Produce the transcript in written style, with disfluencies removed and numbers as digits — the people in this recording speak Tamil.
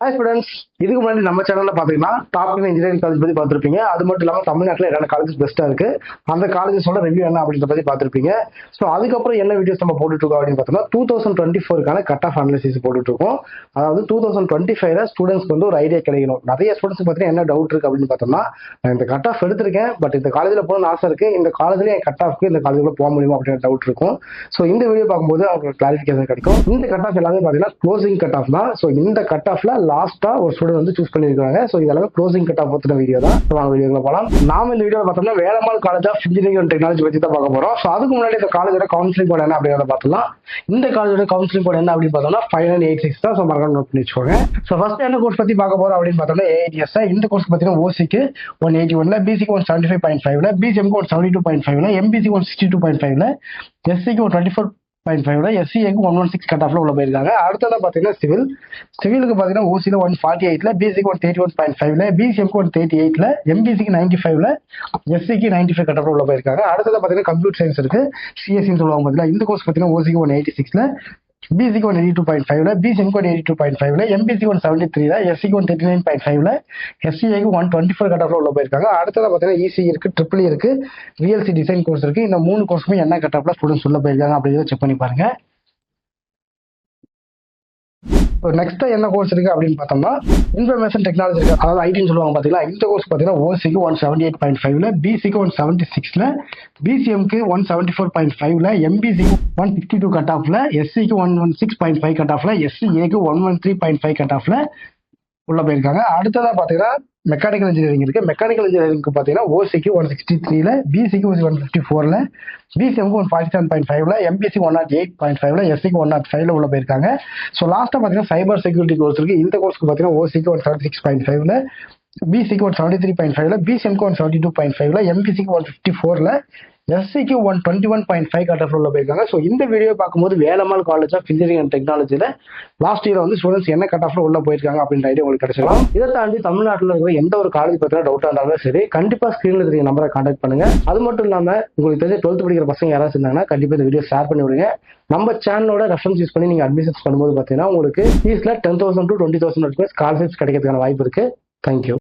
ஹாய் ஸ்டூடெண்ட்ஸ், இதுக்கு முன்னாடி நம்ம சேனல்ல பாத்தீங்கன்னா டாப் 10 இன்ஜினியரிங் காலேஜ் பத்தி பார்த்திருப்பீங்க. அது மட்டும் இல்லாம தமிழ்நாட்டில் என்னென்ன காலேஜ் பெஸ்டா இருக்கு, அந்த காலேஜஸோட ரிவ்யூ என்ன அப்படின்ற பத்தி பார்த்திருப்பீங்க. ஸோ அதுக்கப்புறம் என்ன வீடியோஸ் நம்ம போட்டுட்டு இருக்கோம் அப்படின்னு பார்த்தோம்னா 2024க்கான கட் ஆஃப் அனாலிசிஸ் போட்டுட்டு இருக்கோம். அதாவது 2025ல ஸ்டூடெண்ட்ஸ்க்கு வந்து ஒரு ஐடியா கிடைக்கணும். நிறைய ஸ்டூடெண்ட்ஸ் பார்த்தீங்கன்னா என்ன டவுட் இருக்கு அப்படின்னு பார்த்தோம்னா, நான் இந்த கட் ஆஃப் எடுத்திருக்கேன், பட் இந்த காலேஜில் போகணும்னு ஆசை இருக்கு, இந்த காலேஜ்ல என் கட் ஆஃப்க்கு இந்த காலேஜ்ல போக முடியுமா அப்படின்ற டவுட் இருக்கும். ஸோ இந்த வீடியோ பார்க்கும்போது அவங்களுக்கு கிளாரிஃபிகேஷன் கிடைக்கும். இந்த கட் ஆஃப் எல்லாமே பார்த்தீங்கன்னா க்ளோசிங் கட் ஆஃப் தான். ஸோ இந்த கட் ஆஃப்ல லாஸ்டா ஒரு ஸ்டூடெண்ட் வந்து சூஸ் பண்ணிருக்காங்க. ஸோ இதெல்லாம் க்ளோசிங் கட் ஆஃப் பத்தின வீடியோ தான். வாங்க வீடியோக்குள்ள போகலாம். நாம இந்த வீடியோ பார்த்தோம்னா Velammal college of engineering and technology பத்தி தான் பார்க்க போறோம். ஸோ அதுக்கு முன்னாடி இந்த காலேஜோட கவுன்சிலிங் கோட் என்ன அப்படிங்கிறத பார்த்தலாம். இந்த காலேஜோட கவுன்சிலிங் கோட் என்ன அப்படின்னு பார்த்தோம்னா 5986 தான். ஸோ மறக்காம நோட் பண்ணி வச்சுக்கோங்க. ஸோ ஃபர்ஸ்ட் என்ன கோர்ஸ் பத்தி பார்க்க போறோம் அப்படின்னு பார்த்தோம்னா AITS. இந்த கோர்ஸ் பார்த்தீங்கன்னா ஓசிக்கு 181, பிசிக்கு 175.5, பிசிஎம்க்கு 172.5, எம்பிசிக்கு 162.5, எஸ்சிக்கு 124.5, எஸ்சிஏக்கு 116 கட் ஆஃப்ல உள்ள போயிருக்காங்க. அடுத்ததா பாத்தீங்கன்னா சிவிலுக்கு பாத்தீங்கன்னா ஓசில 148, பிசிக்கு 131.5, பிசிஎம்க்கு 138, எம்பிசிக்கு 95, எஸ்சிக்கு 95 கட் ஆஃப்ல உள்ள போயிருக்காங்க. அடுத்ததா பாத்தீங்கன்னா கம்ப்யூட்டர் சயின்ஸ் இருக்கு, சிஎஸ்சின்னு சொல்லுவாங்க பாத்தீங்கன்னா. இந்த கோர்ஸ் பாத்தீங்கன்னா ஓசிக்கு 186, பிசிக்கு 182.5, பிசிஎம்க்கு 182.5, எம்பிசிக்கு 173, எஸ்சிக்கு 139.5, எஸ்சிஏக்கு 124 கட் ஆஃப்ல உள்ள போயிருக்காங்க. அடுத்ததா பாத்தீங்கன்னா இசி இருக்கு, ட்ரிபிள் இருக்கு, விஎல்சி டிசைன் கோர்ஸ் இருக்கு. இந்த 3 கோர்ஸுமே என்ன கட் ஆஃப்ல ஸ்டூடெண்ட்ஸ் உள்ள போயிருக்காங்க அப்படிங்கிறத செக் பண்ணி பாருங்க. நெக்ஸ்ட் என்ன கோர்ஸ் இருக்கு அப்படின்னு பார்த்தோம்னா இன்ஃபர்மேஷன் டெக்னாலஜி இருக்கு, அதாவது ஐடின்னு சொல்லுவாங்க பாத்தீங்களா. இந்த கோர்ஸ் பாத்தீங்கன்னா ஓசிக்கு 178.5, பிசிக்கு 176, பிசிஎம்க்கு 174.5, எம்பிசிக்கு 162 கட் ஆஃப்ல, எஸ்சிக்கு 116.5 கட் ஆஃப்ல, எஸ்சிஏக்கு 113.5 கட் ஆஃப்ல உள்ள போயிருக்காங்க. அடுத்ததா பாத்தீங்கன்னா மெக்கானிக்கல் இன்ஜினியரிங் இருக்கு. மெக்கானிக்கல் இன்ஜினியரிங்க்கு பாத்தீங்கன்னா ஓசிக்கு 163, பிசிக்கு 154, பிசிஎம்க்கு 147.5, எம்பிசிக்கு 108.5, எஸ்சிக்கு 105 உள்ள போயிருக்காங்க. ஸோ லாஸ்டா பாத்தீங்கன்னா சைபர் செக்யூரிட்டி கோர்ஸ் இருக்கு. இந்த கோர்ஸ்க்கு பாத்தீங்கன்னா ஓசிக்கு 176.5, பிசிக்கு 173.5, பிசிஎம்க்கு 172.5, எம்பிசிக்கு 154, எஸ்சிக்கு 121.5 கட் ஆஃப் உள்ள போயிருக்காங்க. ஸோ இந்த வீடியோ பார்க்கும்போது Velammal college of engineering and டெக்னாலஜில லாஸ்ட் இயர் வந்து ஸ்டூடெண்ட்ஸ் என்ன கட் ஆஃப்ல உள்ள போயிருக்காங்க அப்படின்ற ஐடியா உங்களுக்கு கிடைச்சிடும். இதை தாண்டி தமிழ்நாட்டில் இருக்கிற எந்த ஒரு காலேஜ் பத்தின டவுட்டா இருந்தாலும் சரி, கண்டிப்பா ஸ்கிரீன்ல தெரிய நம்பரை கான்டாக்ட் பண்ணுங்க. அது மட்டும் இல்லாம உங்களுக்கு தெரிஞ்ச 12th படிக்கிற பசங்க யாராவது இருந்தாங்கன்னா கண்டிப்பா இந்த வீடியோ ஷேர் பண்ணி விடுங்க. நம்ம சேனலோட ரெஃபரன்ஸ் யூஸ் பண்ணி நீங்க அட்மிஷன்ஸ் பண்ணும்போது பாத்தீங்கன்னா உங்களுக்கு ஃபீஸ்ல 10,000 to 20,000 ஸ்காலர்ஷிப்ஸ் கிடைக்கிறதுக்கான வாய்ப்பு இருக்கு. தேங்க்யூ.